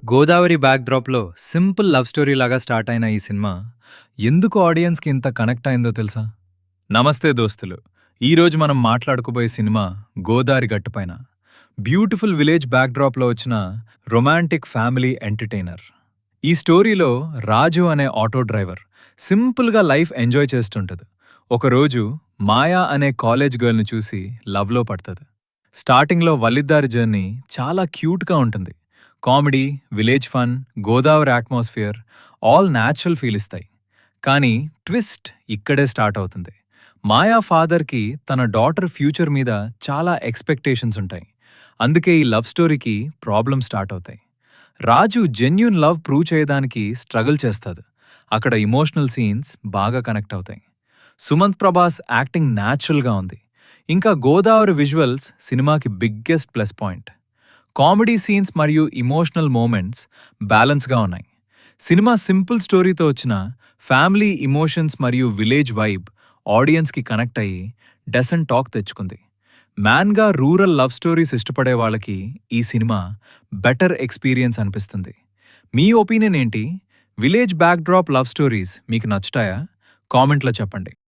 Godavari బ్యాక్‌డ్రాప్‌లో simple love story లాగా start అయిన ఈ సినిమా ఎందుకు ఆడియన్స్‌కి ఇంత కనెక్ట్ అయిందో తెలుసా? నమస్తే దోస్తులు. ఈరోజు మనం మాట్లాడుకోబోయే సినిమా 'గోదారి గట్టుపైన'. బ్యూటిఫుల్ విలేజ్ బ్యాక్‌డ్రాప్‌లో వచ్చిన రొమాంటిక్ ఫ్యామిలీ ఎంటర్‌టైనర్. ఈ స్టోరీలో రాజు అనే ఆటో డ్రైవర్ సింపుల్‌గా లైఫ్ ఎంజాయ్ చేస్తుంటది. ఒకరోజు మాయా అనే కాలేజ్ గర్ల్‌ని చూసి లవ్‌లో పడతది. స్టార్టింగ్‌లో వాళ్ళిద్దరి జర్నీ చాలా క్యూట్‌గా ఉంటుంది. Comedy, village fun, Godavari atmosphere all natural feel ఇస్తాయి. కానీ ట్విస్ట్ ఇక్కడే స్టార్ట్ అవుతుంది. మాయా ఫాదర్‌కి తన డాటర్ ఫ్యూచర్ మీద చాలా ఎక్స్‌పెక్టేషన్స్ ఉంటాయి. అందుకే ఈ లవ్ స్టోరీకి ప్రాబ్లమ్ స్టార్ట్ అవుతాయి. రాజు జెన్యూన్ లవ్ ప్రూవ్ చేయడానికి స్ట్రగుల్ చేస్తాడు. అక్కడ ఎమోషనల్ సీన్స్ బాగా కనెక్ట్ అవుతాయి. సుమంత్ ప్రభాస్ యాక్టింగ్ న్యాచురల్‌గా ఉంది. ఇంకా గోదావరి విజువల్స్ సినిమాకి biggest plus point. Comedy scenes మరియు ఇమోషనల్ మూమెంట్స్ బ్యాలెన్స్‌గా ఉన్నాయి. సినిమా సింపుల్ స్టోరీతో వచ్చిన ఫ్యామిలీ ఇమోషన్స్ మరియు విలేజ్ వైబ్ ఆడియన్స్‌కి కనెక్ట్ అయ్యి డెసెంట్ టాక్ తెచ్చుకుంది. మ్యాన్‌గా రూరల్ లవ్ స్టోరీస్ ఇష్టపడే వాళ్ళకి ఈ సినిమా బెటర్ ఎక్స్‌పీరియన్స్ అనిపిస్తుంది. మీ ఒపీనియన్ ఏంటి? విలేజ్ బ్యాక్‌డ్రాప్ లవ్ స్టోరీస్ మీకు నచ్చుతాయా? కామెంట్‌లో చెప్పండి.